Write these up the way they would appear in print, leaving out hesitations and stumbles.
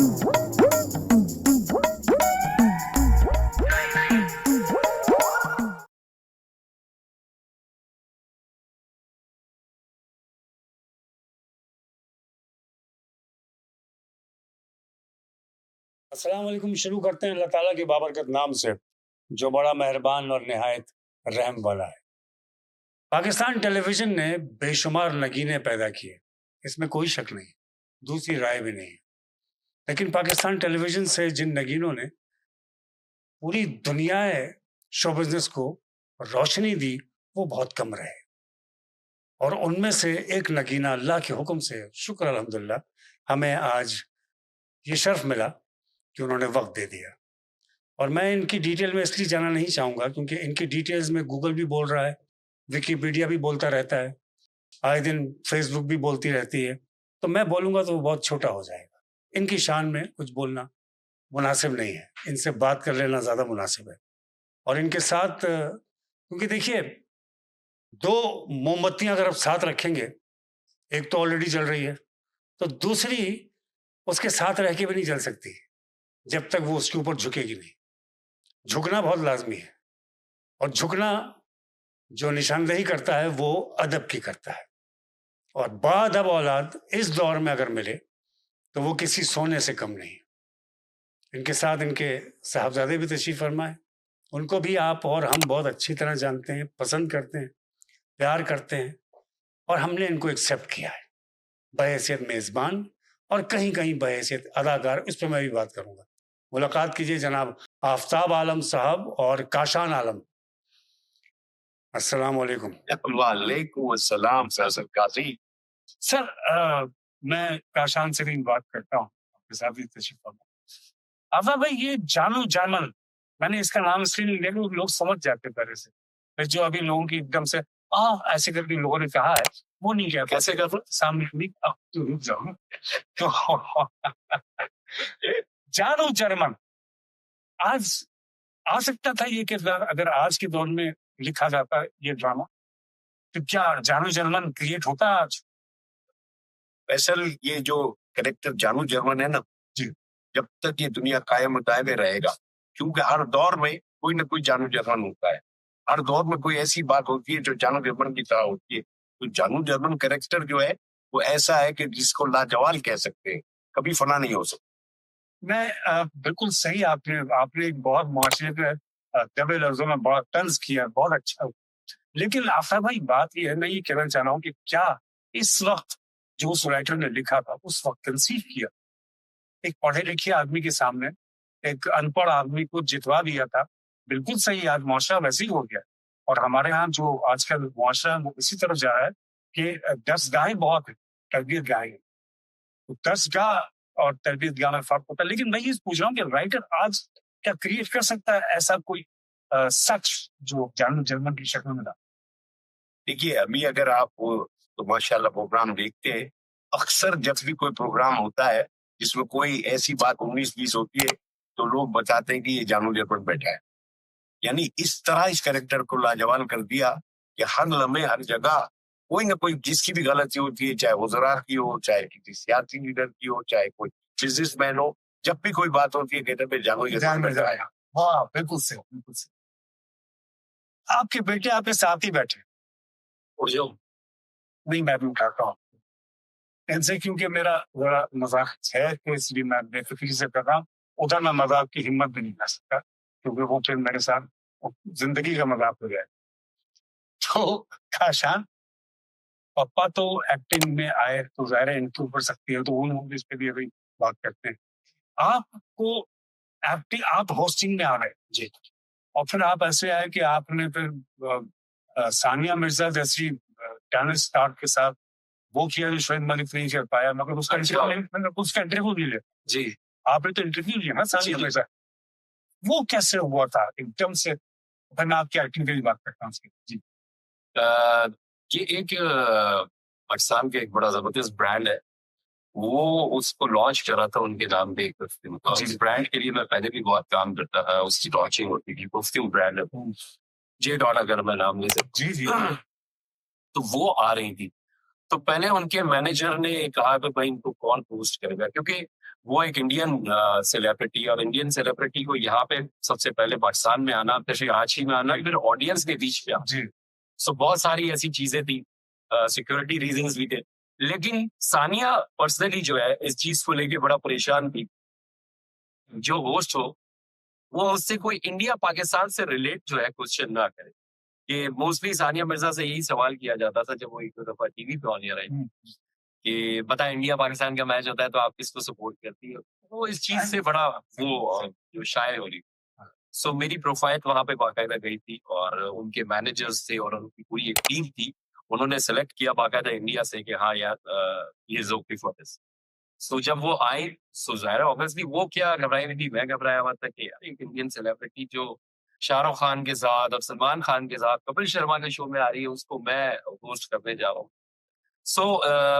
अस्सलाम वालेकुम। शुरू करते हैं अल्लाह ताला के बाबरकत नाम से, जो बड़ा मेहरबान और निहायत रहम वाला है। पाकिस्तान टेलीविजन ने बेशुमार नगीने पैदा किए, इसमें कोई शक नहीं, दूसरी राय भी नहीं। लेकिन पाकिस्तान टेलीविजन से जिन नगीनों ने पूरी दुनिया शो बिजनेस को रोशनी दी, वो बहुत कम रहे। और उनमें से एक नगीना अल्लाह के हुक्म से, शुक्र अल्हम्दुलिल्लाह, हमें आज ये शर्फ मिला कि उन्होंने वक्त दे दिया। और मैं इनकी डिटेल में इसलिए जाना नहीं चाहूँगा क्योंकि इनकी डिटेल्स में गूगल भी बोल रहा है, विकिपीडिया भी बोलता रहता है, आए दिन फेसबुक भी बोलती रहती है। तो मैं बोलूँगा तो वो बहुत छोटा हो जाएगा। इनकी शान में कुछ बोलना मुनासिब नहीं है, इनसे बात कर लेना ज़्यादा मुनासिब है। और इनके साथ क्योंकि देखिए, दो मोमबत्तियां अगर आप साथ रखेंगे, एक तो ऑलरेडी जल रही है, तो दूसरी उसके साथ रह के भी नहीं जल सकती जब तक वो उसके ऊपर झुकेगी नहीं। झुकना बहुत लाजमी है, और झुकना जो निशानदेही करता है वो अदब की करता है। और बाअदब औलाद इस दौर में अगर मिले तो वो किसी सोने से कम नहीं। इनके साथ इनके साहबजादे भी तशरीफ फरमाए, उनको भी आप और हम बहुत अच्छी तरह जानते हैं, पसंद करते हैं, प्यार करते हैं, और हमने इनको एक्सेप्ट किया है बहैसियत मेज़बान और कहीं कहीं बहैसियत अदाकार। इस पर मैं भी बात करूंगा। मुलाकात कीजिए जनाब आफ्ताब आलम साहब और काशान आलम। अस्सलाम वालेकुम। वालेकुम अस्सलाम सर काजी। सर, मैं काशान से भी बात करता हूँ, आपके साथ भी तशरीफ फरमा। आफा भाई, ये जानो जानन, मैंने इसका नाम इसलिए नहीं लिया कि लोग समझ जाते पहले से। फिर जो अभी लोगों की एकदम से ऐसे करके लोगों ने कहा है, वो नहीं कहता। कैसे कर रहे? सामने नहीं, अब तो रुक जाओ। तो जानो जर्मन, आज आ सकता था ये किरदार अगर आज के दौर में लिखा जाता ये ड्रामा, तो क्या जानो जर्मन क्रिएट होता आज? असल ये जो कैरेक्टर जानू जर्मन है ना जी, जब तक ये दुनिया कायम दायमे रहेगा, क्योंकि हर दौर में कोई ना कोई जानू जर्मन होता है। हर दौर में कोई ऐसी बात होती है जो जानू जर्मन की तरह होती है। तो जानू जर्मन कैरेक्टर जो है वो ऐसा है कि जिसको लाजवाब कह सकते हैं, कभी फना नहीं हो सकता। मैं बिल्कुल सही, आपने आपने एक बहुत मुआशरे पे दबे लफ्जों में बहुत तंज किया, बहुत अच्छा। लेकिन आफा भाई, बात ये है, मैं ये कहना चाह रहा हूँ कि क्या इस वक्त जो उस राइटर ने लिखा था उस वक्त कंसीव किया, एक पढ़े लिखे आदमी के सामने एक अनपढ़ आदमी को जितवा दिया था। बिल्कुल सही, आज मुआशरा वैसे ही हो गया। और हमारे यहाँ जो आजकल मुआशरा है वो इसी तरफ जा रहा है कि दर्सगाहें बहुत है, तरबियत गाहें। तो दर्सगाह और तरबियत गाह में फर्क होता है। लेकिन मैं ये पूछ रहा हूँ कि राइटर आज क्या क्रिएट कर सकता है ऐसा कोई सच जो जर्मन की शक्ल में था? देखिए अभी अगर आप वो तो माशाल्लाह प्रोग्राम देखते हैं, अक्सर जब भी कोई प्रोग्राम होता है जिसमें कोई ऐसी बात 19-20 होती है तो लोग बताते हैं कि ये जानू जर्मन बैठा है। यानी इस तरह इस कैरेक्टर को लाजवाब कर दिया कि हर लम्हे हर जगह कोई ना कोई जिसकी भी गलती होती है, चाहे वज़रा की हो, चाहे किसी सियासी लीडर की हो, चाहे कोई बिजनेसमैन हो, जब भी कोई बात होती है कहते हैं जानू जर्मन बैठा है। हाँ, बिल्कुल सही, बिल्कुल सही। आपके बेटे आपके साथ ही बैठे? और जो नहीं, मैं भी उठाता हूँ इनसे, क्योंकि मेरा बड़ा मजाक है तो इसलिए मैं बेफिक्री से कर रहा हूँ। उधर मैं मजाक की हिम्मत भी नहीं कर सकता क्योंकि वो फिर मेरे साथ जिंदगी का मजाक हो जाए। तो काशान, पापा तो एक्टिंग में आए तो जाहिर है इनके ऊपर सख्ती है, तो वो लोग इस पे भी अभी बात करते हैं। आपको एक्टिंग, आप होस्टिंग में आ रहे जी, और फिर आप ऐसे आए कि आपने फिर सानिया मिर्जा जैसी टेनिस स्टार के साथ वो किया जो शोएब मलिक नहीं कर पाया, मगर उसका इंटरव्यू भी लिया। जी, आपने तो इंटरव्यू लिया ना सानिया मिर्जा, वो कैसे हुआ था एकदम से? फिर मैं आपकी एक्टिंग की भी बात करता हूँ जी। ये एक पाकिस्तान के एक बड़ा जबरदस्त ब्रांड है, वो उसको लॉन्च करा था उनके नाम पे एक परफ्यूम। और इस ब्रांड के लिए मैं पहले भी बहुत काम करता था, उसकी लॉन्चिंग होती थी, परफ्यूम ब्रांड है जे डॉट, अगर मैं नाम ले सकता। जी जी। तो वो आ रही थी, तो पहले उनके मैनेजर ने कहा कि भाई इनको कौन पोस्ट करेगा, क्योंकि वो एक इंडियन सेलिब्रिटी, और इंडियन सेलिब्रिटी को यहाँ पे सबसे पहले पाकिस्तान में आना, फिर रांची में आना, फिर ऑडियंस के बीच में आना। जी सो बहुत सारी ऐसी चीजें थी, सिक्योरिटी रीजंस भी थे, लेकिन सानिया पर्सनली जो है इस चीज को लेके बड़ा परेशान थी। जो होस्ट हो वो उससे कोई इंडिया पाकिस्तान से रिलेट जो है क्वेश्चन ना करे। कि मोस्टली सानिया मिर्जा से यही सवाल किया जाता था जब वो एक दो दफा टीवी पे ऑन एयर आई कि बता, इंडिया पाकिस्तान का मैच होता है तो आप किसको सपोर्ट करती हो। वो इस चीज से बड़ा जो शाये हो रही। सो मेरी प्रोफाइल वहां पे बाकायदा गई थी, और उनके मैनेजर्स थे और उनकी पूरी एक टीम थी, उन्होंने सेलेक्ट किया बाकायदा इंडिया से कि हाँ यार, ये इज ओके फॉर दिस। सो जब वो आई, सो जाहिर ऑब्वियसली वो क्या घबराई हुई थी, मैं घबराया हुआ था कि यार एक इंडियन सेलिब्रिटी जो शाहरुख खान के साथ और सलमान खान के साथ कपिल शर्मा के शो में आ रही है, उसको मैं होस्ट करने जा रहा हूँ। सो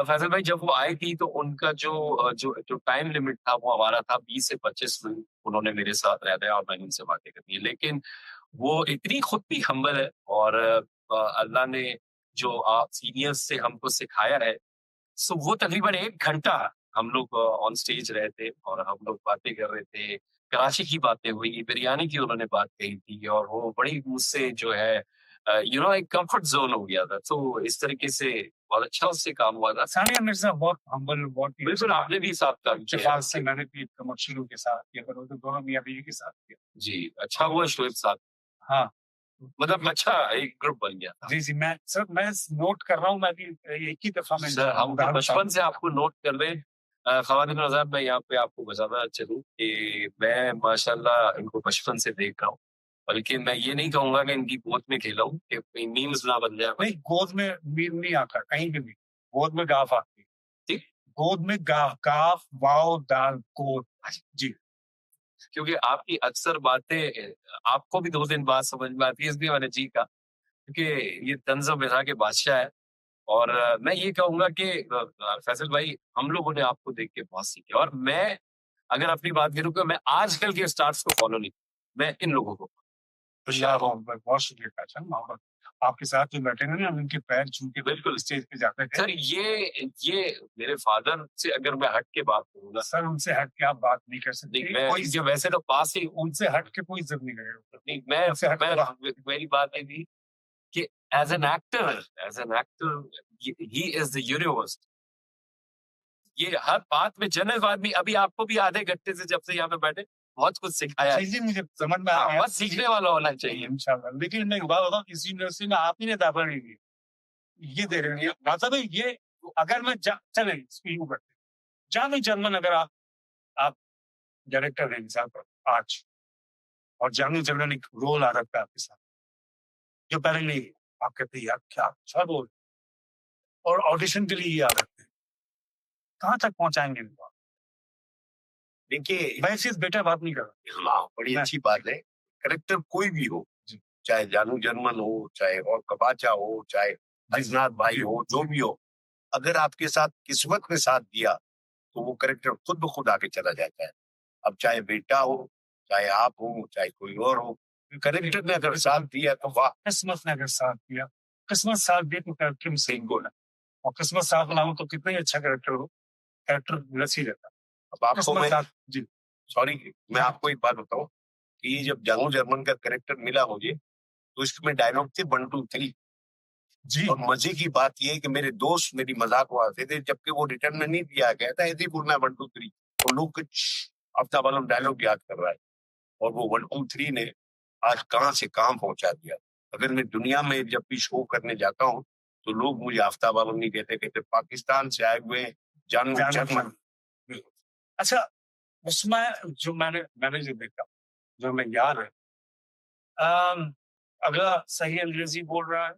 फैसल भाई जब वो आई थी तो उनका जो टाइम लिमिट था वो हमारा था 20 से 25 मिनट, उन्होंने मेरे साथ रहना है और मैंने उनसे बातें करनी है। लेकिन वो इतनी खुद भी हम्बल है, और अल्लाह ने जो आप सीनियर्स से हमको सिखाया है, सो वो तकरीबन 1 घंटा हम लोग ऑन स्टेज रहे थे और हम लोग बातें कर रहे थे। कराची की बातें हुई, बिरयानी की उन्होंने बात कही थी, और वो बड़ी मुझसे जो है एक कंफर्ट ज़ोन हो गया था। तो इस तरीके से बहुत अच्छा उससे काम हुआ था। सानिया मिर्जा बहुत हम्बल, बहुत ही बिल्कुल, आपने भी साथ काम किया। इत्तेफाक से मैंने भी कमर्शियलों के साथ किया, पर वो तो दोनों मियां बीवी के साथ किया। जी, अच्छा हुआ शोएब साथ, हाँ मतलब अच्छा एक ग्रुप बन गया था। जी मैं नोट कर रहा हूँ, मैं भी एक ही दफा में सर, हम तो बचपन से आपको नोट कर रहे हैं। ख़वातीन हज़रात, मैं यहाँ पे आपको बताना चलूँ कि मैं माशाल्लाह इनको बचपन से देख रहा हूँ। बल्कि मैं ये नहीं कहूँगा कि इनकी गोद में खेला हूँ कि कहीं मीम्स ना बन जाए। नहीं, गोद में मीम नहीं आता कहीं भी, गोद में गाफ आती है। ठीक। गोद में गाफ, काफ वाव दाल गोद। जी क्योंकि आपकी अक्सर बातें आपको भी 2 दिन बाद समझ में आती है, इसलिए मैंने जी कहा, क्योंकि ये तंज़ मिज़ाज के बादशाह है। और मैं ये कहूँगा कि फैसल भाई, हम लोगों ने आपको देख के बहुत सीखे, और मैं अगर अपनी बात करूँ कि मैं आजकल के स्टार्स को फॉलो नहीं, मैं इन लोगों को। तो यार बहुत शुक्रिया काचन, मोहम्मद आपके साथ जो बैठे हैं ना, उनके पैर छू के बिल्कुल स्टेज पे जाते थे। सर, ये मेरे फादर से अगर मैं हट के बात करूँगा, सर उनसे हट के आप बात नहीं कर सकते। नहीं, मैं जो वैसे तो पास ही उनसे हट के कोई इज्जत नहीं करेगा। नहीं, उनसे हट के मेरी बात है थी कि as an actor he is the universe. ये हर बात में जनरल आदमी, अभी आपको भी आधे घंटे से जब से यहाँ पे बैठे बहुत कुछ सिखाया है। जी मुझे समझ में आ रहा बस सीखने वाला होना चाहिए। इंशाल्लाह। लेकिन मैं एक बात बताऊं, इस यूनिवर्सिटी में आप ही ने दाखिला नहीं दिया, ये दे रहे हैं मतलब ये, अगर मैं चले स्पीक करते जाने जर्मन, अगर आप डायरेक्टर हैं इंसान पर आज, और जाने जर्मन एक रोल आ रखा है आपके साथ जो पहले नहीं, आप कहते हैं यार क्या अच्छा रोल, और ऑडिशन के लिए ये आ रखते हैं, कहाँ तक पहुंचाएंगे इनको? देखिए, मैं सिर्फ बेटा बात नहीं कर रहा। हाँ, बड़ी अच्छी बात है। करेक्टर कोई भी हो, चाहे जानू जर्मन हो, चाहे और कबाचा हो, चाहे अजनाथ भाई हो, जो भी हो, अगर आपके साथ किस्मत ने साथ दिया तो वो करेक्टर खुद ब खुद आगे चला जाता है। अब चाहे बेटा हो, चाहे आप हो, चाहे कोई और हो, करेक्टर ने अगर साथ दिया तो वाह। किस्मत ने अगर साथ दिया, किस्मत साथ दे तो कैरेक्टर में सही गोल है, और किस्मत साथ ना हो तो कितना ही अच्छा कैरेक्टर हो, कैरेक्टर लसी रहता है। अब आपको मैं जी सॉरी, मैं आपको एक बात बताऊं कि ये जब जानू जर्मन का करेक्टर मिला मुझे, तो इसमें डायलॉग थे 1 2 3। जी और मजे की बात ये है कि मेरे दोस्त मेरी मजाक उड़ाते थे, जबकि वो रिटर्न में नहीं दिया गया था, ऐसे ही बोलना है 1 2 3, और लोग कुछ हफ्ता वालों डायलॉग याद कर रहा है, और वो 1 2 3 ने आज कहाँ से कहाँ पहुंचा दिया। अगर मैं दुनिया में जब भी शो करने जाता हूँ तो लोग मुझे हफ्ता वालों नहीं कहते, कहते पाकिस्तान से आए हुए जानू जर्मन। अच्छा, उसमें जो मैंने जो देखा, जो मैं याद है, अगला सही अंग्रेजी बोल रहा है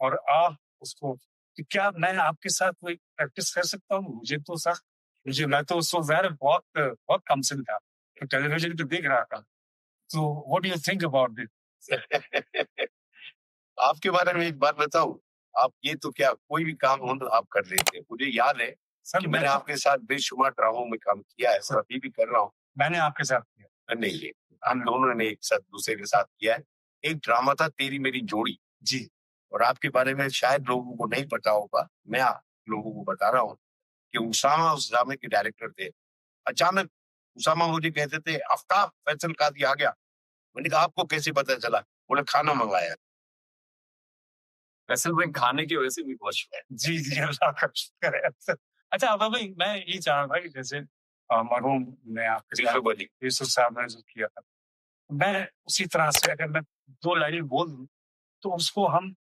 और आप उसको, तो क्या मैं आपके साथ कोई प्रैक्टिस कर सकता हूँ? मैं तो उस वक्त ज़ाहिर है बहुत बहुत कम सिन था, तो टेलीविजन पे देख रहा था। तो what do you think about this? आपके बारे में एक बात बताऊं, आप ये तो क्या कोई भी काम हो तो आप कर लेते हैं। मुझे याद है कि मैंने आपके साथ बेशुमार ड्रामों में काम किया है, और अभी भी कर रहा हूँ। मैंने आपके साथ किया नहीं, ये हम दोनों ने एक साथ दूसरे के साथ किया है। एक ड्रामा था तेरी मेरी जोड़ी जी, और आपके बारे में शायद लोगों को नहीं पता होगा, मैं आप लोगों को बता रहा हूँ कि उसामा उस ड्रामे के डायरेक्टर थे। अचानक उसामा मुझे कहते थे, आफ्ताब फैसल कादी आ गया। मैंने कहा आपको कैसे पता चला? बोले खाना मंगाया। फैसल भाई खाने की वजह से भी बहुत शुक्र है। जी, जी, अल्लाह का शुक्र है। अच्छा आबा भाई, मैं ये जान रहा था कि जैसे मरहूम ने आपके साथ यूसुफ अली। यूसुफ साहब ने जो किया था, मैं उसी तरह से अगर मैं 2 लाइन बोल दूँ, तो उसको हम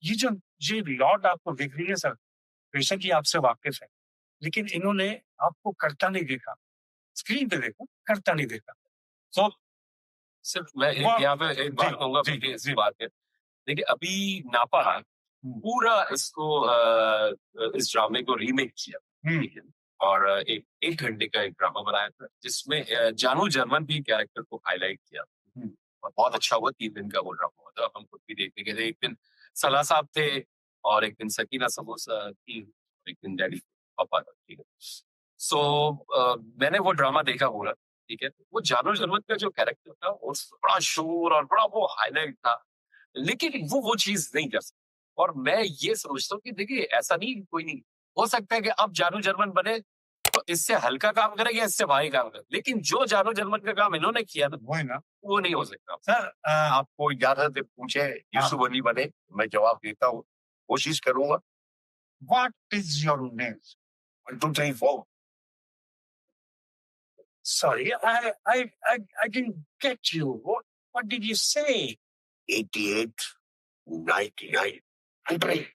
ये लॉट आपको दिख रही है सर, बेशक ये आपसे वाकिफ़ है, लेकिन इन्होंने आपको करता नहीं देखा। स्क्रीन पे देखा, करता नहीं देखा। तो सिर्फ मैं एक वाह! यहाँ पे एक बात जी, कहूंगा जी, बेटे इस जी। बात पे। देखिए अभी नापा हुँ, पूरा इसको इस ड्रामे को रीमेक किया, हुँ, ठीक है? और एक घंटे का एक ड्रामा बनाया था जिसमें जानू जर्मन भी कैरेक्टर को हाईलाइट किया हुँ, और बहुत अच्छा हुआ। 3 दिन का वो ड्रामा हुआ था, हम खुद भी देखने गए थे। एक दिन सलाह साहब थे और एक दिन सकीना समोसा थी और एक दिन डैडी पापा था, ठीक है? सो मैंने वो ड्रामा देखा पूरा, ठीक है? वो जानू जर्मन का जो कैरेक्टर था उसमें बड़ा शोर और बड़ा वो हाईलाइट था, लेकिन वो चीज़ नहीं कर सकता। और मैं ये समझता हूँ कि देखिए ऐसा नहीं, कोई नहीं, हो सकता है कि आप जानू जर्मन बने तो इससे हल्का काम करें या इससे भारी काम करें, लेकिन जो जानू जर्मन का काम इन्होंने किया ना, वही ना। वो नहीं हो सकता। सर आपको इजाजत है पूछे यूसुफ अली बने? मैं जवाब देता हूँ, कोशिश करूंगा। What is your name? 1 2 3 4 Sorry, I didn't get you. What did you say? 88 99 100.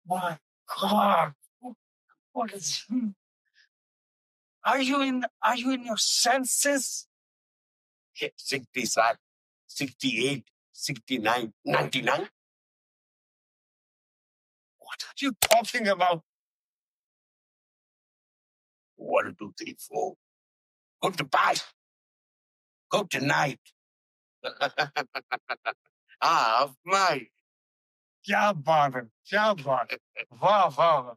My God, what is? Are you in your senses? 67 68 69 99. What are you talking about? 1 2 3 4. Good bye. Good night. Half night. क्या बात है, क्या बात है, वाह वाह वाह!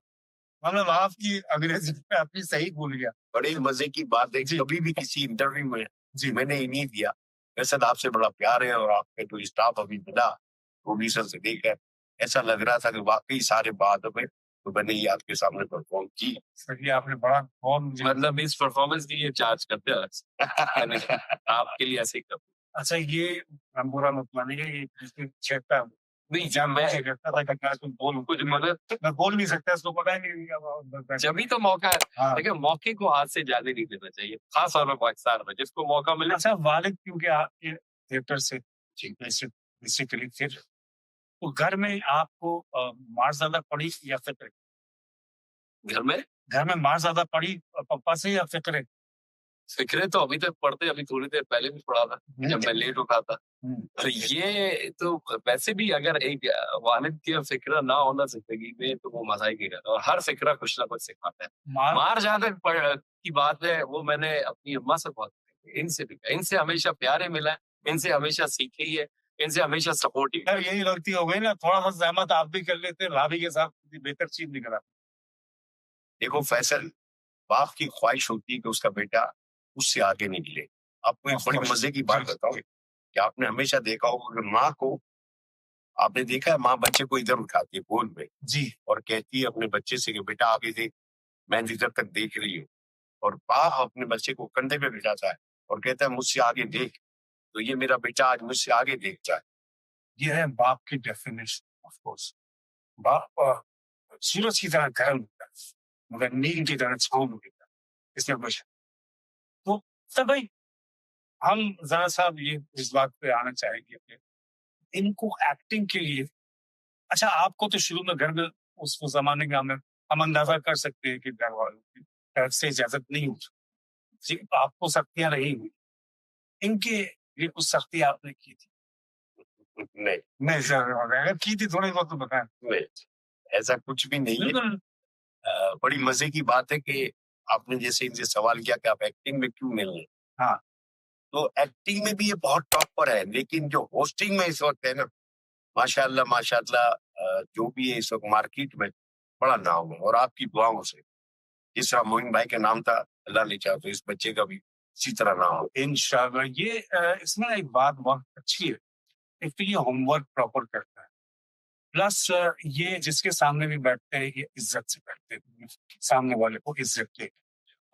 मतलब आपकी अंग्रेजी में आपकी सही भूल गया। बड़े मजे की बात है, जी। कभी भी किसी इंटरव्यू में जी। मैंने ये नहीं दिया। वैसे तो आपसे बड़ा प्यार है और आपके जो स्टाफ अभी मिला प्रोड्यूसर से लेकर, ऐसा लग रहा था कि वाकई सारे बाद में तो मैंने ये आपके सामने परफॉर्म की। सर ये आपने बड़ा बहुत मुझे मतलब इस परफॉर्मेंस की ये चार्ज करते हैं मैंने आपके लिए ऐसे ही कर अच्छा ये हम बुरा मत मानिए, ये जिसमें छेड़ता है। नहीं, जब मैं कहता था कि मैं तुम बोल कुछ मदद मैं बोल नहीं सकता, इसको पता ही नहीं है। जब भी तो मौका है, हाँ। देखिए मौके को हाथ से जाने नहीं देना चाहिए, खास तौर पे पाकिस्तान में जिसको मौका मिले। अच्छा वालिद क्योंकि आपके थिएटर से बेसिकली फिर तो घर में आपको मार ज्यादा पड़ी या फिक्र? घर में मार ज्यादा पड़ी पापा से या फिक्र? फिक्रे तो अभी तक पढ़ते, अभी थोड़ी देर पहले भी पढ़ा था जब मैं लेट उठा था। तो ये तो वैसे भी अगर एक वालिद की फिक्र ना होना जिंदगी में तो वो मजा ही नहीं रहता, और हर फिक्रा कुछ ना कुछ सिखाता है। मार जहाँ तक की बात है वो मैंने अपनी अम्मा से बहुत इनसे भी इनसे हमेशा प्यार ही मिला है, इनसे हमेशा सीखे ही है, इनसे हमेशा सपोर्ट ही। यही गलती हो गई ना, थोड़ा सा सहमत आप भी कर लेते, भाभी के साथ बेहतर चीज नहीं करा। देखो फैसल, बाप की ख्वाहिश होती है कि उसका बेटा उससे आगे निकले। आपको एक बड़ी मजे की बात बताऊं कि आपने हमेशा देखा होगा कि माँ को, आपने देखा है माँ बच्चे को इधर उठाती है गोद में जी और कहती है अपने बच्चे से कि बेटा आगे देख, मैं इधर तक देख रही हूँ। और बाप अपने बच्चे को कंधे पे बिठाता है और कहता है मुझसे आगे देख, तो ये मेरा बेटा आज मुझसे आगे देख जाए। ये है बाप की डेफिनेशन। ऑफ कोर्स बाप सूरज की तरह गर्म होता है मगर नील की तरह छाँव में होता है, इसमें कुछ तो सब भाई हम जरा साहब ये इस बात पे आना चाहेंगे कि इनको एक्टिंग के लिए अच्छा आपको तो शुरू में घर में उस जमाने का हम अंदाजा कर सकते हैं कि घर वालों की तरफ से इजाजत नहीं हुई जी, तो आपको सख्तियां रही हुई, इनके लिए कुछ सख्ती आपने की थी? नहीं नहीं सर, अगर की थी थोड़ी बहुत तो बताएं। नहीं, ऐसा कुछ भी नहीं है। बिल्कुल बड़ी मजे की बात है कि आपने जैसे इनसे सवाल किया कि आप एक्टिंग में क्यों नहीं है। हाँ। तो एक्टिंग में भी ये बहुत टॉप पर है, लेकिन जो होस्टिंग में इस वक्त है ना, माशाल्लाह माशाल्लाह, जो भी है इस वक्त मार्केट में बड़ा नाम है और आपकी दुआओं से। जिस तरह मोइन भाई का नाम था, अल्लाह ने चाहा तो इस बच्चे का भी इसी तरह नाम हो। इंशाल्लाह ये इसमें एक बात बहुत अच्छी है, एक तो ये होमवर्क प्रॉपर करता है, प्लस ये जिसके सामने भी बैठते हैं ये इज्जत से बैठते हैं, सामने वाले को इज्जत के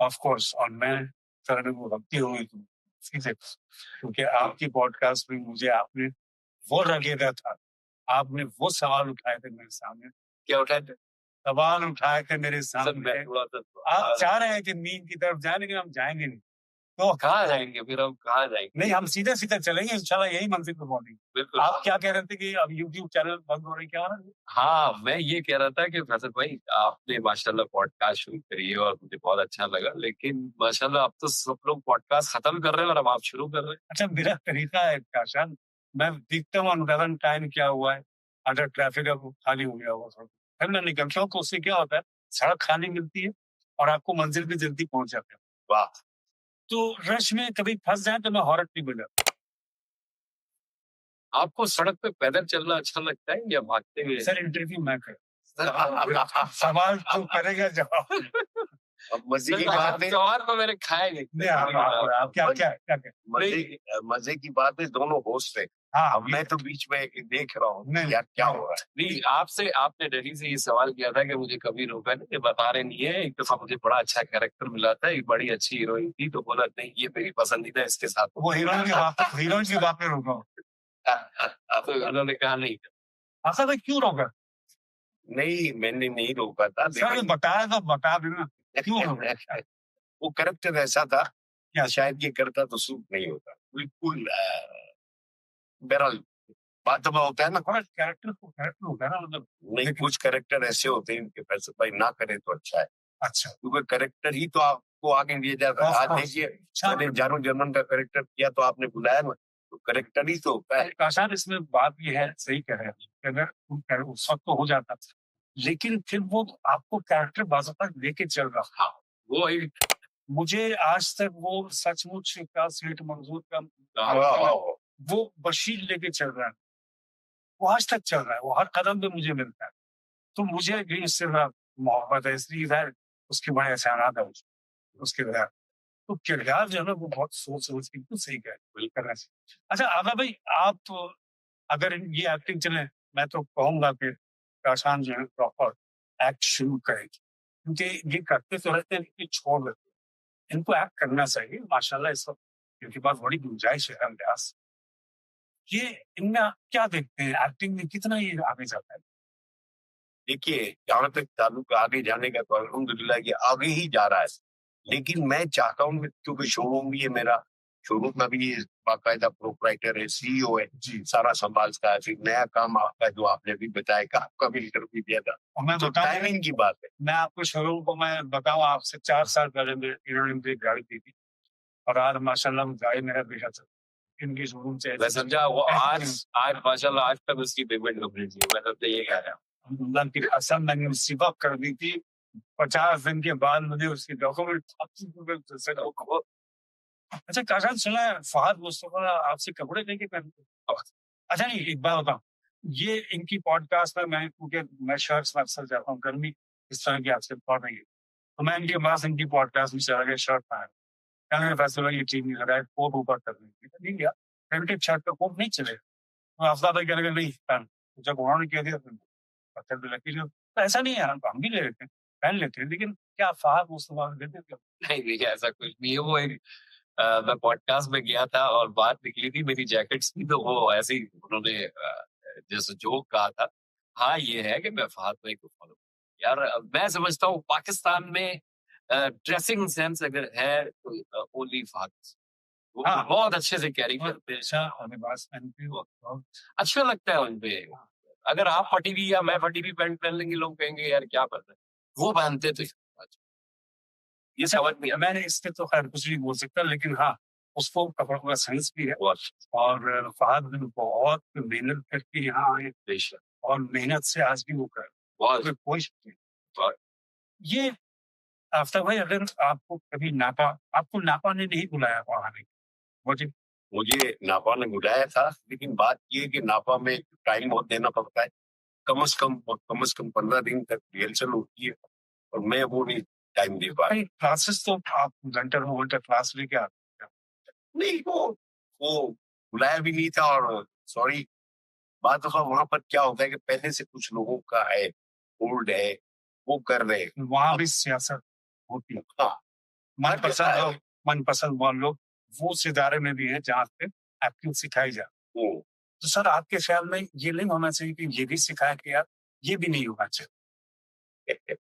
ऑफ कोर्स, और मैं सर वो गलती हो गई सीधे, क्योंकि आपकी पॉडकास्ट में मुझे आपने वो रगेदा था, आपने वो सवाल उठाए थे मेरे सामने, क्या उठाए थे? सवाल उठाए थे मेरे सर सामने। मैं थोड़ा सा आप चाह रहे हैं कि नींद की तरफ जाए, लेकिन हम जाएंगे नहीं। तो कहाँ जाएंगे फिर, हम कहाँ जाएंगे? नहीं, हम सीधे सीधे चलेंगे इंशाल्लाह, यही मंजिल पे पहुंचेंगे। बिल्कुल। आप क्या कह रहे थे कि अब यूट्यूब चैनल बंद हो रहे, क्या हो रहा है? हाँ, मैं ये कह रहा था कि फैसल भाई आपने माशाल्लाह पॉडकास्ट शुरू करी है और मुझे बहुत अच्छा लगा, लेकिन माशाल्लाह अब तो सब लोग पॉडकास्ट खत्म कर रहे हैं और अब आप शुरू कर रहे हैं। अच्छा, मेरा तरीका है काशान, मैं देखता हूँ अनुदान टाइम क्या हुआ है, अगर ट्रैफिक अब खाली हो गया होगा सड़क, फिर मैं निकलता हूँ, तो उससे क्या होता है, सड़क खाली मिलती है और आपको मंजिल पे जल्दी पहुंच जाते हैं। वाह, तो रश में कभी फंस जाए तो मैं हॉर्न नहीं बजाता। आपको सड़क पे पैदल चलना अच्छा लगता है या भागते हुए? सर इंटरव्यू मैं कर सर, सवाल तो करेगा जवाब। अब मजे की बात है, त्योहार को मैंने खाया नहीं। नहीं, आप क्या क्या क्या क्या मजे की बात है, दोनों होस्ट है। हाँ, अब मैं तो बीच में देख रहा हूँ नहीं, यार क्या हो रहा है। नहीं, आपसे आपने दिल्ली से ये सवाल किया था कि मुझे कभी रोका नहीं, ये बता रहे नहीं है। एक दफा मुझे बड़ा अच्छा कैरेक्टर मिला था, एक बड़ी अच्छी हीरोइन थी, तो बोला नहीं ये मेरी पसंदीदा, इसके साथ वो हीरोइन की बात पे रुका हूँ। तो उन्होंने कहा नहीं। आशा भाई क्यों रोका? नहीं, मैंने नहीं रोका था। सर ने बताया तो बता देना, क्यों रोका? वो कैरेक्टर ऐसा था, क्या? शायद ये करता तो सूट नहीं होता। बिल्कुल बहरहाल, बात तो होता है ना, थोड़ा कैरेक्टर होता है ना, मतलब नहीं कुछ कैरेक्टर ऐसे होते हैं कि फैसल भाई ना करे तो अच्छा है, अच्छा, क्योंकि कैरेक्टर ही तो आपको आगे ले जाता है। Of आज course. देखिए, अच्छा। मैंने जानू जर्मन का कैरेक्टर किया तो आपने बुलाया ना, तो कैरेक्टर ही तो होता है। काशान, इसमें बात ये है, सही कह रहे हैं कि अगर उस वक्त तो हो जाता, लेकिन फिर वो आपको कैरेक्टर बाजू तक लेके चल रहा। हाँ, वो एक मुझे आज तक वो सचमुच का सेठ मंजूर का वाह, वो बशीर लेके चल रहा है, वो आज तक चल रहा है, वो हर कदम पे मुझे मिलता है। तो मुझे भी इससे बड़ा मोहब्बत है, इसलिए है उसके बड़े एहसानात है उसके बगैर। तो किरदार जो है ना, वो बहुत सोच समझ के बिल्कुल सही करना चाहिए। अच्छा आगा भाई, आप अगर ये एक्टिंग चले, मैं तो कहूंगा कि काशान जो है प्रॉपर एक्ट शुरू करें, क्योंकि ये करते तो रहते हैं लेकिन छोड़ देते हैं। इनको एक्ट करना चाहिए माशाल्लाह, इस वक्त इनके पास बड़ी गुंजाइश है अभ्यास। ये इनमें आप क्या देखते हैं, एक्टिंग में कितना ये आगे जाता है? देखिए जहां तक ताल्लुक आगे जाने का, तो अल्हम्दुलिल्लाह ये आगे ही जा रहा है। लेकिन मैं चाहता हूँ, क्योंकि शोरूम भी है मेरा, शोरूम का भी बाकायदा प्रोपराइटर है, सीईओ है जी, सारा संभालता है। फिर नया काम आपका जो आपने भी बताया कि आपका भी इंटरव्यू दिया था, और मैं तो बताऊं, टाइमिंग की बात है। मैं आपको शोरूम को मैं बताऊं, आपसे 4 साल पहले इन्होंने मुझे गाड़ी दी थी, और आज माशाल्लाह वो गाड़ी मेरा बेटा चल इनकी शोरूम से। मैं समझा वो आज माशाल्लाह आज तक उसकी पेमेंट कंप्लीट हुई। मैं तो ये कह रहा हूँ अल्लाह की कसम, मैंने मुसीबा कर दी थी। 50 दिन के बाद मुझे उसकी डॉक्यूमेंट। अच्छा काशान, सुना है फहद मुस्तफा आपसे कपड़े लेके पहनते? अच्छा नहीं, एक बात बताऊं, ये इनकी पॉडकास्ट में मैं, क्योंकि मैं शर्ट्स में अक्सर जाता हूँ, गर्मी इस तरह की आपसे पड़ रही है, तो मैं इनके पास इनकी पॉडकास्ट में चला गया, शर्ट पहन, कहने फैसला ये ठीक नहीं लग रहा है, कोट ऊपर कर नहीं गया, प्रिंटेड शर्ट पे कोट नहीं चलेगा। तो अफजा भाई कहने लगे नहीं पहन, तो जब उन्होंने कह दिया तो पत्थर पे लगी। तो ऐसा नहीं है, हम भी ले लेते हैं, पहन लेते हैं, लेकिन क्या फहद मुस्तफा देते हैं क्या? नहीं नहीं ऐसा कुछ नहीं है। वो एक मैं पॉडकास्ट में गया था और बात निकली थी मेरी जैकेट्स की, तो वो ऐसे ही उन्होंने जैसे जोक कहा था। हाँ ये है कि मैं फहद भाई को फॉलो यार, मैं समझता हूँ पाकिस्तान में ड्रेसिंग सेंस अगर है तो ओनली फहद। वो हाँ। बहुत अच्छे से कैरी करते हैं, अच्छा हमें बात पहनती हो, अच्छा लगता है उनपे। अगर आप फटी हुई या मैं फटी हुई पैंट पहन लेंगे, लोग कहेंगे यार क्या कर रहे हैं। वो पहनते तो ये समझ नहीं आता। मैंने इस पे तो खैर कुछ नहीं बोल सकता, लेकिन हाँ, उसको कपड़ों का सेंस भी है, और फहद ने बहुत मेहनत करके यहाँ आए, बेशक और मेहनत से आज भी वो कर बहुत कोई शक नहीं। बहुत। ये आफ्ताब भाई, अगर आपको कभी आपको नापा ने नहीं बुलाया वहां आने, मुझे नापा ने बुलाया था, लेकिन बात ये है कि नापा में टाइम बहुत देना पड़ता है, कम से कम 15 दिन तक रिहर्सल होती है, और मैं वो नहीं टाइम दे पा रहा। क्लासेस तो आप घंटे 2 घंटे क्लास लेके आते हैं। नहीं वो बुलाया भी नहीं था, और सॉरी बात वहां पर क्या होता है कि पहले से कुछ लोगों का है, होल्ड है, वो कर रहे हैं। वहां भी सियासत होती है। हाँ, मनपसंद लोग, मनपसंद मान लो वो सितारे में भी है जहाँ पे एक्टिंग सिखाई जाती है। तो सर आपके ख्याल में ये नहीं होना चाहिए कि ये भी सिखाया कि यार ये भी नहीं होना चाहिए?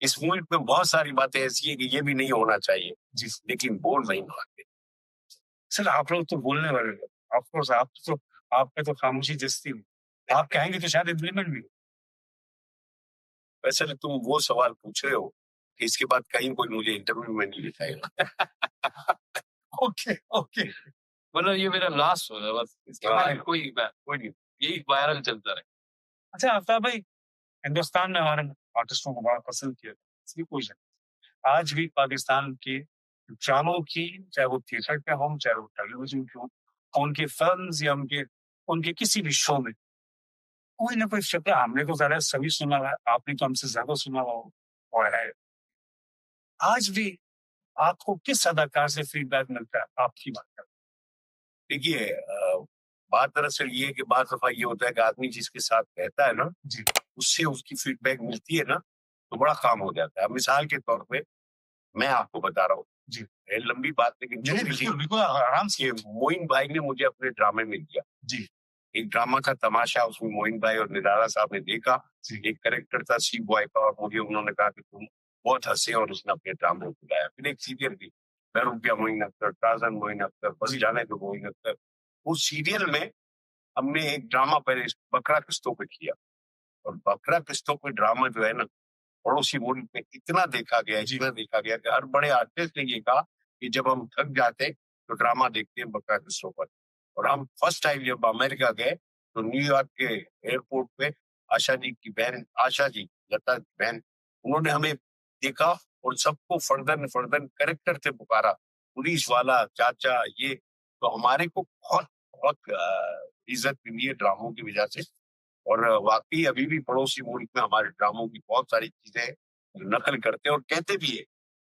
इस मुल्क में बहुत सारी बातें ऐसी है कि ये भी नहीं होना चाहिए, जी लेकिन बोल नहीं पाते। सर आप लोग तो बोलने वाले लोग, ऑफकोर्स आप पे तो खामोशी जस्ती हो, आप कहेंगे तो शायद इम्प्लीमेंट भी हो। वैसे तो तुम वो सवाल पूछ रहे हो कि इसके बाद कहीं कोई मुझे इंटरव्यू में नहीं दिखाएगा। ओके ओके मतलब ये मेरा लास्ट होगा बस, इसके बाद कोई कोई नहीं। यही वायरल चलता रहे। अच्छा आफ्ताब भाई, हिंदुस्तान में हमारे आर्टिस्टों को बड़ा पसंद किया जाता है, इसकी कोई शक नहीं। आज भी पाकिस्तान के ड्रामों की, चाहे वो थिएटर पे हो, चाहे वो टेलीविजन पे हो, उनके फिल्म्स या उनके उनके किसी भी शो में कोई ना कोई फिक्र, हमने तो ज्यादा सभी सुना हुआ है, आपने तो हमसे ज्यादा सुना हुआ है। आज भी आपको किस अदाकार से फीडबैक मिलता है? आपकी बात कर। देखिए बात दरअसल ये है कि बात दफा ये होता है कि आदमी जिसके साथ रहता है ना, जी उससे उसकी फीडबैक मिलती है ना, तो बड़ा काम हो जाता है। अब मिसाल के तौर पे मैं आपको बता रहा हूँ, जी ये लंबी बात लेकिन जी छोटी सी, बिल्कुल बिल्कुल आराम से। ये मोइन भाई ने मुझे अपने ड्रामे में लिया। जी एक ड्रामा था तमाशा, उसमें मोइन भाई और निराला साहब ने देखा, जी एक कैरेक्टर था सी बॉय का, और मुझे उन्होंने कहा कि तुम बहुत हंसे और उसने अपने ड्रामे में बुलाया। फिर एक सीरियल थी बहरूपिया मोइन अख्तर, टार्जन मोइन अख्तर, बस जी। जाने दो मोइन अख्तर। उस सीरियल में हमने एक ड्रामा पहले बकरा किस्तों पे किया, और बकरा किस्तों पे ड्रामा जो है ना, पड़ोसी मुल्क में इतना देखा गया, जी। इतना देखा गया कि हर बड़े आर्टिस्ट ने ये कहा कि जब हम थक जाते तो ड्रामा देखते हैं बकरा किस्तों पर। और हम फर्स्ट टाइम जब अमेरिका गए तो न्यूयॉर्क के एयरपोर्ट पे आशा जी की बहन, आशा जी लता की बहन, उन्होंने हमें देखा और सबको फर्दन फर्दन कैरेक्टर से पुकारा, पुलिस वाला चाचा ये। तो हमारे को बहुत बहुत इज्जत मिली है ड्रामों की वजह से। और वाकई अभी भी पड़ोसी मुल्क में हमारे ड्रामों की बहुत सारी चीजें नकल करते हैं और कहते भी है,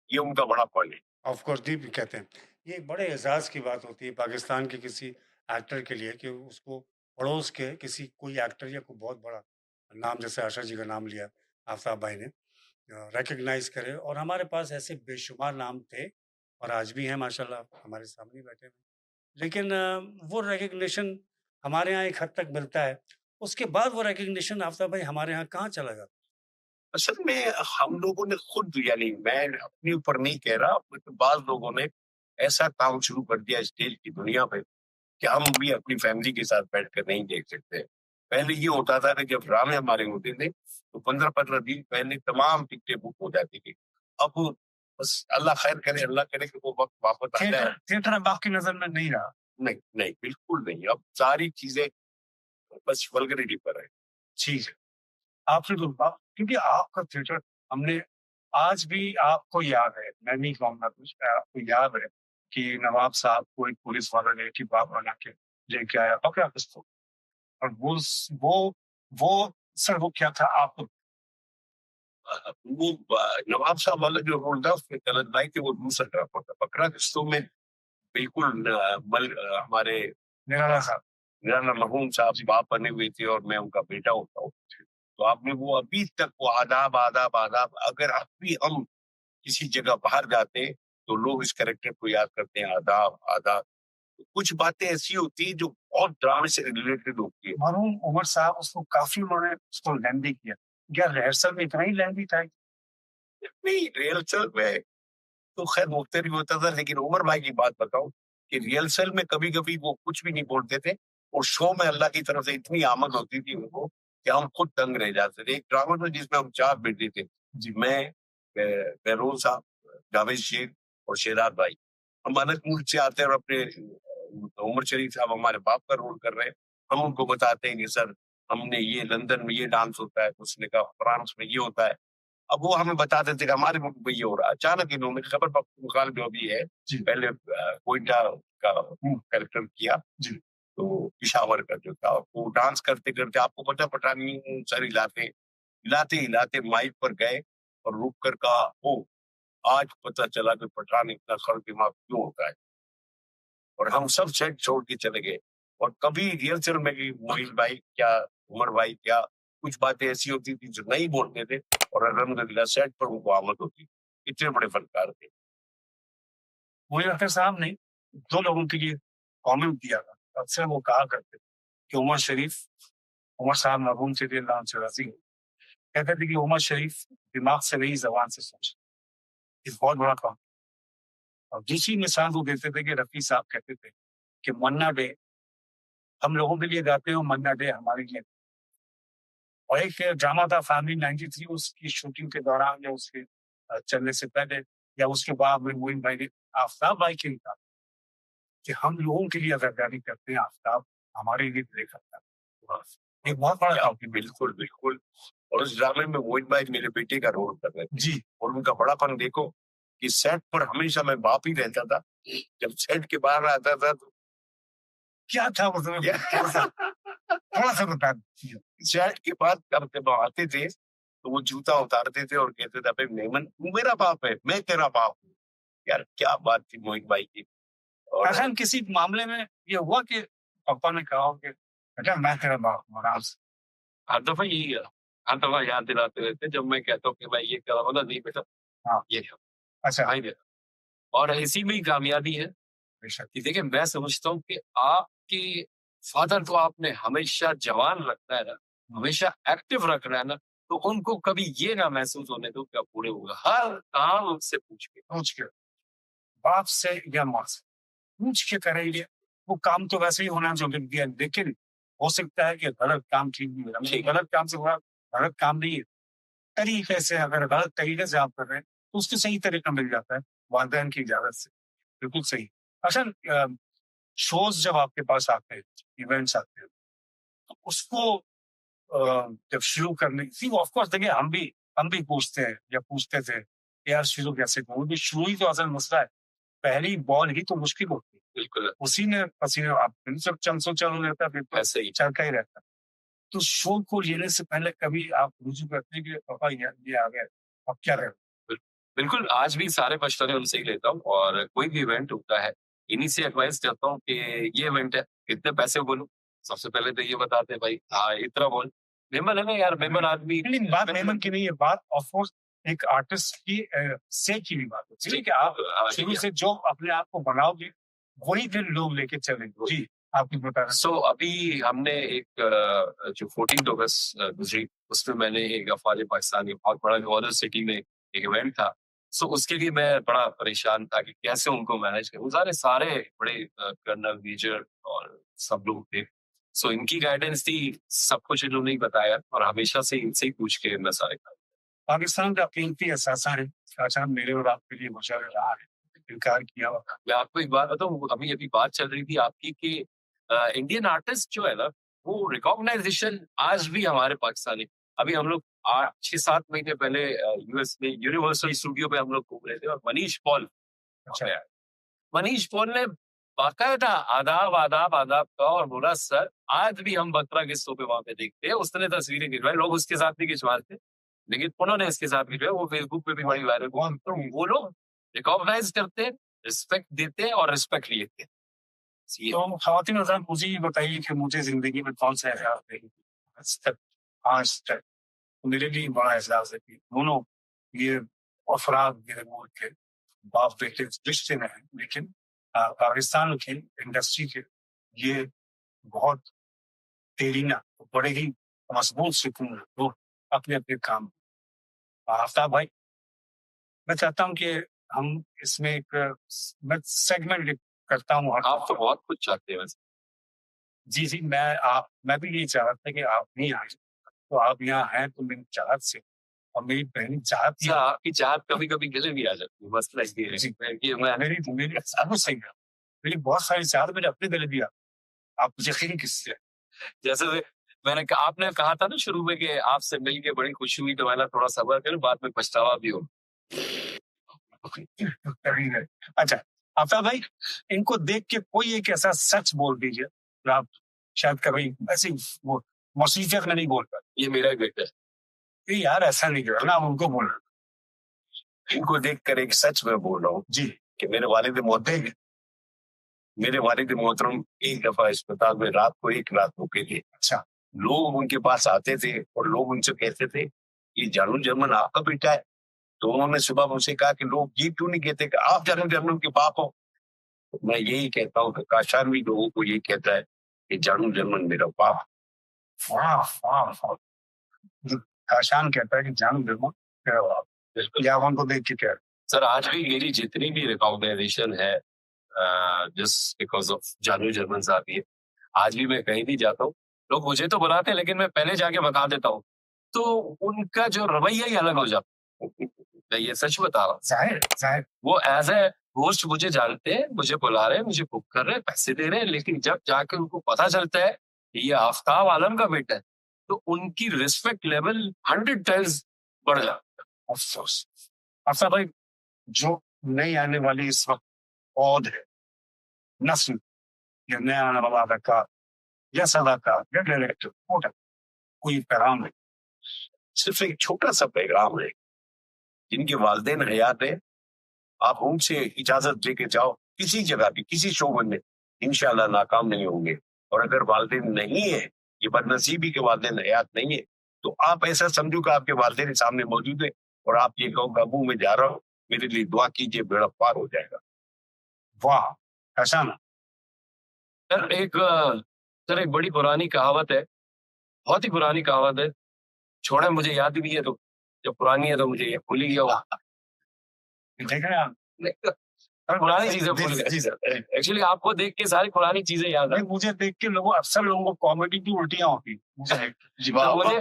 ये उनका बड़ा फल है। ऑफ कोर्स भी कहते हैं। ये एक बड़े एजाज़ की बात होती है पाकिस्तान के किसी एक्टर के लिए कि उसको पड़ोस के किसी कोई एक्टर या कोई बहुत बड़ा नाम, जैसे आशा जी का नाम लिया आफ्ताब भाई ने, रिकग्नाइज करे। और हमारे पास ऐसे बेशुमार नाम थे और आज भी हैं माशाल्लाह हमारे सामने बैठे हुए। लेकिन वो रिकग्निशन हमारे यहाँ एक हद तक मिलता है, उसके बाद वो रिकग्निशन आफ्ताब भाई हमारे यहाँ कहाँ चला जाता है? असल में हम लोगों ने खुद, यानी मैं अपने ऊपर नहीं कह रहा, मतलब बाज लोगों ने ऐसा काम शुरू कर दिया स्टेज की दुनिया पे कि हम भी अपनी फैमिली के साथ बैठकर नहीं देख सकते। पहले ये होता था कि जब ड्रामे हमारे होते थे तो 15-15 दिन पहले तमाम टिकटें बुक हो जाती थी। अब बस अल्लाह खैर करे, अल्लाह करे कि वो वक्त वापस आ जाए। थिएटर अब आपकी नजर में नहीं रहा। नहीं नहीं, बिल्कुल नहीं। अब सारी चीजें बस वल्गरिटी पर है। ठीक है, आपसे तो बात, क्योंकि आपका थिएटर हमने आज भी आपको याद है, मैं नहीं कहूँगा कुछ, आपको याद है कि नवाब साहब को एक पुलिस वाला लेके बाप बना के लेके आया पकड़ा किसको, और वो सर वो क्या था आपको? वो नवाब साहब वाला जो रोल था उसमें गलत भाई थे, वो दूसरा ड्रामा था। बकरा किस्तों में बिल्कुल हमारे निराला साहब। निराला मरहूम साहब बाप बने हुए थे और मैं उनका बेटा होता हूँ। तो आपने वो अभी तक वो आदाब आदाब आदाब, अगर अभी हम किसी जगह बाहर जाते हैं तो लोग इस कैरेक्टर को याद करते हैं, आदाब आदाब। तो कुछ बातें ऐसी होती है जो बहुत ड्रामे से रिलेटेड होती है। मरहूम उमर साहब उसको काफी उन्होंने उसको लेंदी किया, क्या रिहर्सल में इतना ही लेंदी था? नहीं, रिहर्सल में तो खैर मुख्तलिफ होता था, लेकिन उमर भाई की बात बताऊं कि रिहर्सल में कभी कभी वो कुछ भी नहीं बोलते थे और शो में अल्लाह की तरफ से इतनी आमद होती थी उनको कि हम खुद दंग रह जाते थे। एक ड्रामा था जिसमें हम 4 बेटे थे जी, मैं, बेरोज साहब, जावेद शेख और शेराज भाई। हम अलग मुल्क से आते हैं और अपने उमर शरीफ साहब हमारे बाप का रोल कर रहे हैं। हम उनको बताते हैं कि सर हमने ये लंदन में ये डांस होता है, तो उसने कहा फ्रांस में ये होता है। अब वो हमें बताते थे कि हमारे मुल्क में ये हो रहा है। अचानक इन्होंने खबर पख्तूनख्वा जो भी है जी। पहले कोयटा का कैरेक्टर किया जी। तो पिशावर का जो था, वो डांस करते करते आपको पता पठानी सर हिलाते हिलाते माइक पर गए और रुक कर कहा, ओ आज पता चला कि पठान इतना खर दिमाग क्यों होता है। और हम सब सेट छोड़ के चले गए। और कभी रिहर्सल में भी मोहित भाई क्या, उमर भाई क्या, कुछ बातें ऐसी होती थी जो नहीं बोलते थे और अल्हम्दुलिल्लाह सेट पर उनको आमद होती। इतने बड़े फनकार थे। मोइन अख्तर साहब ने 2 लोगों के लिए कॉमेंट दिया था। अक्सर वो कहा करते थे कि उमर साहब मरहूम थे, अल्लाह उनसे राज़ी हो। कहते थे कि उमर शरीफ दिमाग से नहीं, ज़बान से सोचे। ये बहुत बड़ा काम। और दूसरी मिसाल वो देते थे कि रफ़ी साहब कहते थे कि मन्ना डे हम लोगों के लिए गाते हो, मन्ना डे हमारे लिए। और एक ड्रामा था फैमिली 93, उसकी शूटिंग के दौरान या उसके चलने से पहले या उसके बाद में मोइन भाई ने आफ्ताब भाई के लिए कहा कि हम लोगों के लिए अदाकारी करते हैं, आफ्ताब हमारे लिए प्ले करता है। एक बहुत बड़ा काम है। बिल्कुल बिल्कुल। और उस ड्रामे में मोहित भाई मेरे बेटे का रोल कर रहे थे जी, और उनका बड़ापन देखो कि सेट पर हमेशा मैं बाप ही रहता था, जब सेट के बाहर आता था तो क्या था मतलब थोड़ा-सा बता दीजिए। सेट के बाद जब आते थे तो वो जूता उतारते थे और कहते थे अबे मेमन तू मेरा बाप है, मैं तेरा बाप हूँ। यार क्या बात थी मोहित भाई की। और अच्छा, किसी मामले में ये हुआ कि पापा ने कहा हो कि बेटा मैं तेरा बाप हूँ, आराम से। हर दफा यही है, हर दफा याद दिलाते रहते हैं जब मैं कहता हूँ कि भाई ये करा ना, नहीं बेटा हाँ। ये है, अच्छा, भाई मेरा। और इसी में ही कामयाबी है बेशक। कि देखिए मैं समझता हूँ कि आपके फादर को आपने हमेशा जवान रखना है ना, हमेशा एक्टिव रखना है ना, तो उनको कभी ये ना महसूस होने दो कि आप बूढ़े हो गए। हर काम उनसे पूछ के पूछ के, बाप से या माँ से पूछ के करेंगे, वो काम तो वैसे ही होना जो लिख दिया, लेकिन हो सकता है कि गलत काम ठीक नहीं हो रहा। ठीक। गलत काम से बुरा गलत काम नहीं है, तरीके से अगर गलत तरीके से आप कर रहे हैं तो उसके सही तरीका मिल जाता है वालिदैन की इजाजत से। बिल्कुल सही। अच्छा, शोज जब आपके पास आते हैं, इवेंट्स आते हैं, तो उसको जब शुरू करने सी ऑफ कोर्स देखिए हम भी पूछते हैं या पूछते थे कि यार शुरू कैसे करूं, क्योंकि शुरू ही तो असल मसला है। पहली बॉल ही तो मुश्किल होती है, बिल्कुल उसी में पसीने आप सब चमसो चालू रहता है, फिर तो ऐसे ही। चलता ही रहता है। तो शो को लेने से पहले कभी आप रुजू करते हैं कि पापा ये आ गया, अब क्या करें? बिल्कुल, आज भी सारे मशवरे उनसे ही लेता हूँ और कोई भी इवेंट होता है, इन्हीं से एडवाइस चाहता हूँ कि ये इवेंट है, कितने पैसे बोलूँ? सबसे पहले तो ये बताते हैं भाई हाँ, इतना बोल। मेमन है ना यार, मेमन आदमी नहीं, बात मेमन की नहीं है, बात ऑफ कोर्स एक आर्टिस्ट की से की भी बात होती है कि आप शुरू से जो अपने आप को बनाओगे वही फिर लोग लेके चलेंगे। जी, आपकी बता रहे सो अभी हमने एक जो 14 अगस्त गुजरी, उसमें मैंने एक अफ़वाज पाकिस्तानी बहुत बड़ा गवर्नर सिटी में एक इवेंट था। सो उसके लिए मैं बड़ा परेशान था कि कैसे उनको मैनेज करूँ। सारे बड़े कर्नल, मेजर और सब लोग थे। सो इनकी गाइडेंस थी, सब कुछ इन्होंने ही बताया और हमेशा से इनसे ही पूछ के मैं सारे काम। पाकिस्तान का कीमती असासा है, अच्छा मेरे और आपके लिए मुशर्रफ रहा है, इनकार किया हुआ। मैं आपको एक बात बताऊँ, अभी बात चल रही थी आपकी कि इंडियन आर्टिस्ट जो है ना, वो रिकॉग्नाइजेशन आज भी हमारे पाकिस्तानी, अभी हम लोग 6-7 महीने पहले यूएस में यूनिवर्सल स्टूडियो पे हम लोग घूम रहे थे और मनीष पॉल अच्छा। आया। मनीष पॉल ने बाकायदा आदाब आदाब आदाब का और बोला सर आज भी हम बत्रा के शो पे वहां पे देखते हैं। उसने तस्वीरें खिंचवाई, लोग उसके साथ भी खिंचवा थे, लेकिन उन्होंने इसके साथ खिंचवाई, वो फेसबुक पे भी बड़ी वायरल हुआ। तो वो लोग रिकॉग्नाइज करते हैं, रिस्पेक्ट देते हैं और रिस्पेक्ट लेते हैं। तो ख़वातीन हज़रात मुझे ये बताइए कि मुझे ज़िंदगी में कौन सा एहसास है आज तक मेरे लिए बड़ा एहसास है कि दोनों ये अफराद मेरे मुल्क के बाप बेटे रिश्ते में हैं, लेकिन पाकिस्तान के इंडस्ट्री के ये बहुत तेरीना बड़े ही मजबूत सुकून है, वो अपने अपने काम। आफ्ताब भाई, मैं चाहता हूँ कि हम इसमें एक मैं सेगमेंट करता हूँ। आप तो बहुत कुछ चाहते हैं वैसे। जी, मैं भी यही चाह रहा था कि आप नहीं आए, तो आप यहाँ हैं तो मेरी चाहत से और मेरी पहली चाहत अच्छा, आपकी चाहत कभी-कभी गले भी आ जाती है, मसला ये है जी। कि मैं मेरी सब सही है, मेरी बहुत सारी चाहत मैंने अपने गले दिया, आप मुझे यकीन किससे? जैसे आपने कहा था ना शुरू में कि आपसे मिल के बड़ी खुशी हुई, तो मैंने थोड़ा सब्र करो, बाद में पछतावा भी हो। अच्छा, आफ्ताब भाई, इनको देख के कोई एक ऐसा सच बोल दीजिए जो आप शायद कभी ऐसे वो मौसीक़ियत में नहीं बोल पाते। ये मेरा ही बेटा है। ये यार ऐसा नहीं करना, आप उनको बोलना। इनको देखकर एक सच में बोल रहा हूँ जी, कि मेरे वालिद मोहतरम एक दफा अस्पताल में रात को एक रात रुके थे। अच्छा, लोग उनके पास आते थे और लोग उनसे कहते थे ये जानू जर्मन आपका बेटा है। तो उन्होंने सुबह मुझसे कहा कि लोग ये क्यों नहीं कहते कि आप जानू जर्मन के बाप हो, तो मैं यही कहता हूँ कि काशान भी लोगों को यही कहता है कि जानू जर्मन मेरा बाप। वाह वाह वाह। जो आशान कहता है कि जानू जर्मन मेरा बाप, बिल्कुल। या उनको देख के क्या सर आज भी मेरी जितनी भी रिकॉग्नाइजेशन है जस्ट बिकॉज ऑफ जानू जर्मन साहब ये, आज भी मैं कहीं भी जाता हूँ लोग मुझे तो बुलाते हैं लेकिन मैं पहले जाके बता देता हूँ, तो उनका जो रवैया ही अलग हो जाता है। मैं ये सच बता रहा हूँ। जाहिर वो एज ए होस्ट मुझे जानते हैं, मुझे बुला रहे हैं, मुझे बुक कर रहे हैं, पैसे दे रहे हैं, लेकिन जब जाके उनको पता चलता है कि ये आफ्ताब आलम का बेटा है तो उनकी रिस्पेक्ट लेवल 100 टाइम्स बढ़ जाता अफसोस। अफसर भाई, जो नई आने वाली इस वक्त पौध है, नस्ल, या नया आने वाला अदाकार या सदाकार या डायरेक्टर, कोई पैगाम है? सिर्फ एक छोटा सा पैगाम है, जिनके वालिदैन हयात है आप उनसे इजाजत लेके जाओ किसी जगह भी, किसी शो में, इंशाल्लाह नाकाम नहीं होंगे। और अगर वालिदैन नहीं है, ये बदनसीबी के वालिदैन हयात नहीं है, तो आप ऐसा समझो कि आपके वालिदैन सामने मौजूद है और आप ये कहो अबू मैं जा रहा हूँ, मेरे लिए दुआ कीजिए, बेड़ा पार हो जाएगा। वाह, ऐसा ना। सर एक बड़ी पुरानी कहावत है, बहुत ही पुरानी कहावत है, छोड़ा मुझे याद ही नहीं है, तो जब पुरानी है तो मुझे ये भूल ही गया हुआ। देख रहे हैं आप? पुरानी चीजें भूल गए। एक्चुअली आपको देख के सारी पुरानी चीजें याद भाई है। मुझे देख के लोगों, अक्सर लोगों को कॉमेडी की उल्टियां होती मुझे। जी तो मुझे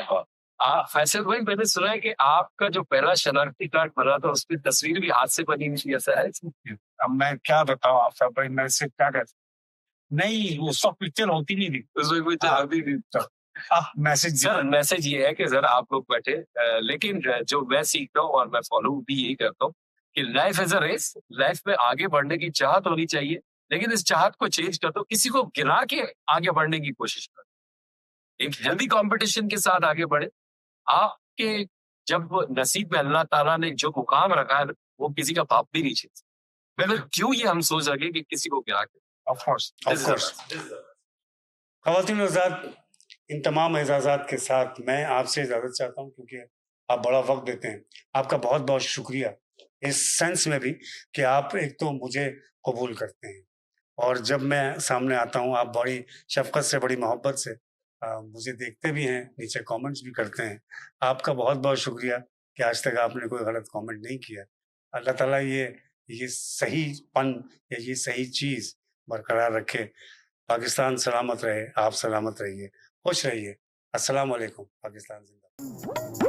फैसल भाई मैंने सुना है कि आपका जो पहला शनाख्ती कार्ड बना था उसकी तस्वीर भी हाथ से बनी हुई थी, ऐसा है? अब मैं क्या बताऊं आप सब भाई, मैं इससे क्या कहता नहीं, वो सब पिक्चर होती नहीं थी उसमें कुछ हाँ। अभी भी आप मैसेज सर मैसेज ये है कि सर आप लोग बैठे लेकिन जो मैं सीखता हूँ और मैं फॉलो भी यही करता हूँ कि life is a race, life में आगे बढ़ने की चाहत होनी चाहिए, लेकिन इस चाहत को चेंज कर दो, किसी को गिरा के आगे बढ़ने की कोशिश करो, एक हेल्दी कंपटीशन के साथ आगे बढ़े। आपके जब नसीब में अल्लाह ताला ने जो मुकाम रखा है वो किसी का बाप भी नहीं छीन सकता, फिर क्यों ये हम सोच सके कि किसी को गिरा के। ऑफ कोर्स ख़वातीन और हज़रात, इन तमाम एजाज़ात के साथ मैं आपसे इजाज़त चाहता हूँ, क्योंकि आप बड़ा वक्त देते हैं। आपका बहुत बहुत शुक्रिया इस सेंस में भी कि आप एक तो मुझे कबूल करते हैं और जब मैं सामने आता हूँ आप बड़ी शफ़क़त से, बड़ी मोहब्बत से मुझे देखते भी हैं, नीचे कमेंट्स भी करते हैं। आपका बहुत बहुत शुक्रिया कि आज तक आपने कोई गलत कमेंट नहीं किया। अल्लाह ताला ये सहीपन या ये सही चीज़ बरकरार रखे। पाकिस्तान सलामत रहे, आप सलामत रहिए, खुश रहिए। अस्सलाम वालेकुम। पाकिस्तान जिंदाबाद।